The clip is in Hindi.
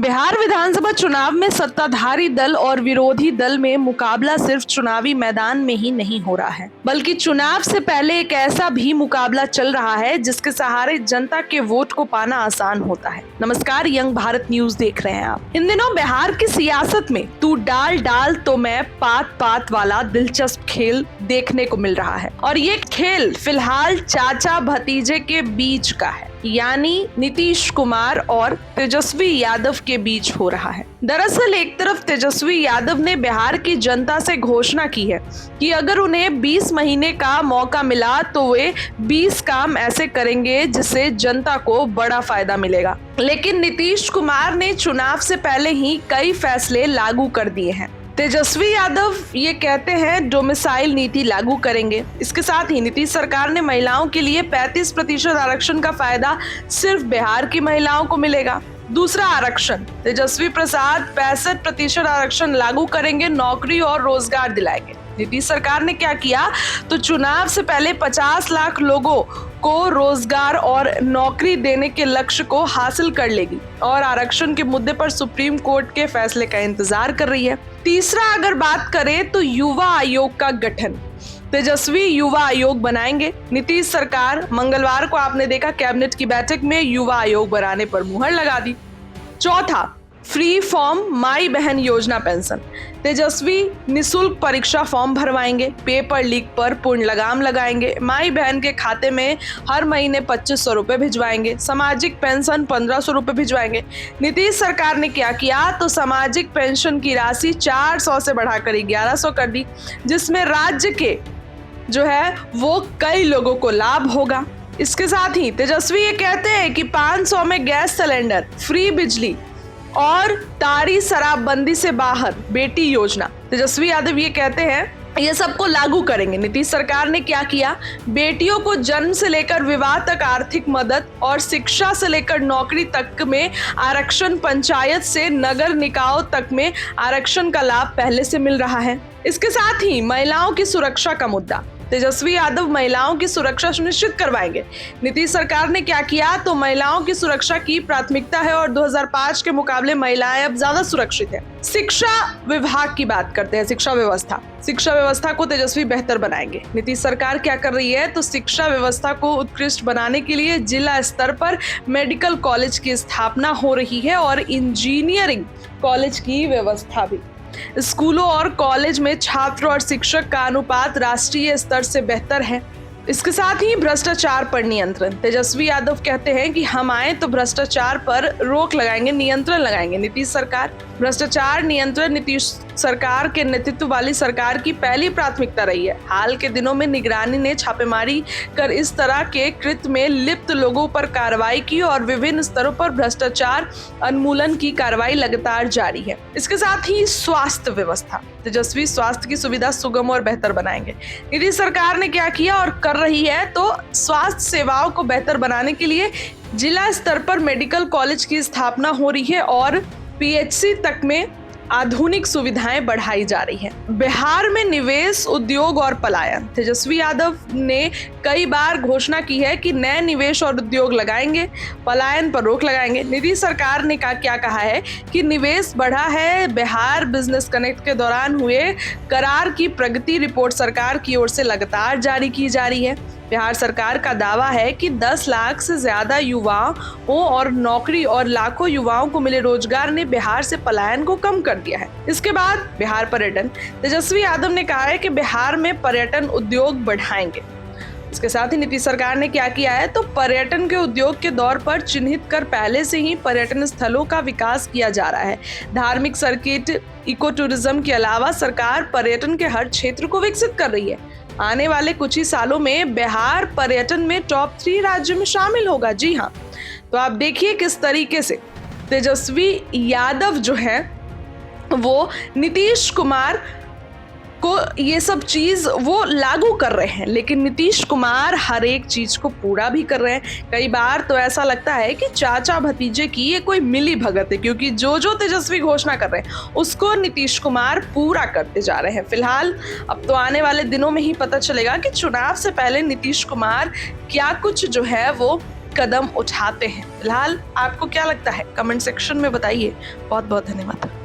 बिहार विधानसभा चुनाव में सत्ताधारी दल और विरोधी दल में मुकाबला सिर्फ चुनावी मैदान में ही नहीं हो रहा है, बल्कि चुनाव से पहले एक ऐसा भी मुकाबला चल रहा है जिसके सहारे जनता के वोट को पाना आसान होता है। नमस्कार, यंग भारत न्यूज देख रहे हैं आप। इन दिनों बिहार की सियासत में तू डाल डाल तो मैं पात पात वाला दिलचस्प खेल देखने को मिल रहा है और ये खेल फिलहाल चाचा भतीजे के बीच का है, यानी नीतीश कुमार और तेजस्वी यादव के बीच हो रहा है। दरअसल एक तरफ तेजस्वी यादव ने बिहार की जनता से घोषणा की है कि अगर उन्हें 20 महीने का मौका मिला तो वे 20 काम ऐसे करेंगे जिससे जनता को बड़ा फायदा मिलेगा। लेकिन नीतीश कुमार ने चुनाव से पहले ही कई फैसले लागू कर दिए हैं। तेजस्वी यादव ये कहते हैं डोमिसाइल नीति लागू करेंगे। इसके साथ ही नीतीश सरकार ने महिलाओं के लिए 35% आरक्षण का फायदा सिर्फ बिहार की महिलाओं को मिलेगा। दूसरा आरक्षण, तेजस्वी प्रसाद 65% आरक्षण लागू करेंगे, नौकरी और रोजगार दिलाएंगे। नीतीश सरकार ने क्या किया तो चुनाव से पहले 50 लाख लोगों को रोजगार और नौकरी देने के लक्ष्य को हासिल कर लेगी और आरक्षण के मुद्दे पर सुप्रीम कोर्ट के फैसले का इंतजार कर रही है। तीसरा अगर बात करें तो युवा आयोग का गठन, तेजस्वी युवा आयोग बनाएंगे। नीतीश सरकार मंगलवार को आपने देखा कैबिनेट की बैठक में युवा आयोग बनाने पर मुहर लगा दी। चौथा, फ्री फॉर्म माई बहन योजना पेंशन, तेजस्वी निशुल्क परीक्षा फॉर्म भरवाएंगे, पेपर लीक पर पूर्ण लगाम लगाएंगे, माई बहन के खाते में हर महीने 2500 रुपए भिजवाएंगे, सामाजिक पेंशन 1500 रुपए भिजवाएंगे। नीतीश सरकार ने क्या किया तो सामाजिक पेंशन की राशि 400 से बढ़ाकर 1100 कर दी, जिसमें राज्य के जो है वो कई लोगों को लाभ होगा। इसके साथ ही तेजस्वी ये कहते हैं कि 500 में गैस सिलेंडर, फ्री बिजली और तारी शराबबंदी से बाहर बेटी योजना। तेजस्वी यादव ये कहते हैं ये सबको लागू करेंगे। नीतीश सरकार ने क्या किया, बेटियों को जन्म से लेकर विवाह तक आर्थिक मदद और शिक्षा से लेकर नौकरी तक में आरक्षण, पंचायत से नगर निकायों तक में आरक्षण का लाभ पहले से मिल रहा है। इसके साथ ही महिलाओं की सुरक्षा का मुद्दा, तेजस्वी यादव महिलाओं की सुरक्षा सुनिश्चित करवाएंगे। नीतीश सरकार ने क्या किया तो महिलाओं की सुरक्षा की प्राथमिकता है और 2005 के मुकाबले महिलाएं अब ज्यादा सुरक्षित है। शिक्षा विभाग की बात करते हैं, शिक्षा व्यवस्था को तेजस्वी बेहतर बनाएंगे। नीतीश सरकार क्या कर रही है तो शिक्षा व्यवस्था को उत्कृष्ट बनाने के लिए जिला स्तर पर मेडिकल कॉलेज की स्थापना हो रही है और इंजीनियरिंग कॉलेज की व्यवस्था भी। स्कूलों और कॉलेज में छात्र और शिक्षक का अनुपात राष्ट्रीय स्तर से बेहतर है। इसके साथ ही भ्रष्टाचार पर नियंत्रण, तेजस्वी यादव कहते हैं कि हम आए तो भ्रष्टाचार पर रोक लगाएंगे, नियंत्रण लगाएंगे। नीतीश सरकार भ्रष्टाचार नियंत्रण नीतीश सरकार के नेतृत्व वाली सरकार की पहली प्राथमिकता रही है। हाल के दिनों में निगरानी ने छापेमारी कर इस तरह के कृत्य में लिप्त लोगों पर कार्रवाई की और विभिन्न स्तरों पर भ्रष्टाचार उन्मूलन की कार्रवाई लगातार जारी है। इसके साथ ही स्वास्थ्य व्यवस्था, तेजस्वी स्वास्थ्य की सुविधा सुगम और बेहतर बनाएंगे। नीतीश सरकार ने क्या किया और कर रही है तो स्वास्थ्य सेवाओं को बेहतर बनाने के लिए जिला स्तर पर मेडिकल कॉलेज की स्थापना हो रही है और पीएचसी तक में आधुनिक सुविधाएं बढ़ाई जा रही है। बिहार में निवेश, उद्योग और पलायन, तेजस्वी यादव ने कई बार घोषणा की है कि नए निवेश और उद्योग लगाएंगे, पलायन पर रोक लगाएंगे। नीतीश सरकार ने क्या कहा है कि निवेश बढ़ा है। बिहार बिजनेस कनेक्ट के दौरान हुए करार की प्रगति रिपोर्ट सरकार की ओर से लगातार जारी की जा रही है। बिहार सरकार का दावा है कि 10 लाख से ज्यादा युवाओं और नौकरी और लाखों युवाओं को मिले रोजगार ने बिहार से पलायन को कम कर दिया है। इसके बाद बिहार पर्यटन, तेजस्वी यादव ने कहा है कि बिहार में पर्यटन उद्योग बढ़ाएंगे। इसके साथ ही नीतीश सरकार ने क्या किया है तो पर्यटन के उद्योग के दौर पर चिन्हित कर पहले से ही पर्यटन स्थलों का विकास किया जा रहा है। धार्मिक सर्किट, इको टूरिज्म के अलावा सरकार पर्यटन के हर क्षेत्र को विकसित कर रही है। आने वाले कुछ ही सालों में बिहार पर्यटन में टॉप 3 राज्यों में शामिल होगा। जी हाँ, तो आप देखिए किस तरीके से तेजस्वी यादव जो है वो नीतीश कुमार को ये सब चीज वो लागू कर रहे हैं, लेकिन नीतीश कुमार हर एक चीज को पूरा भी कर रहे हैं। कई बार तो ऐसा लगता है कि चाचा भतीजे की ये कोई मिली भगत है, क्योंकि जो जो तेजस्वी घोषणा कर रहे हैं उसको नीतीश कुमार पूरा करते जा रहे हैं। फिलहाल अब तो आने वाले दिनों में ही पता चलेगा कि चुनाव से पहले नीतीश कुमार क्या कुछ जो है वो कदम उठाते हैं। फिलहाल आपको क्या लगता है कमेंट सेक्शन में बताइए। बहुत बहुत धन्यवाद।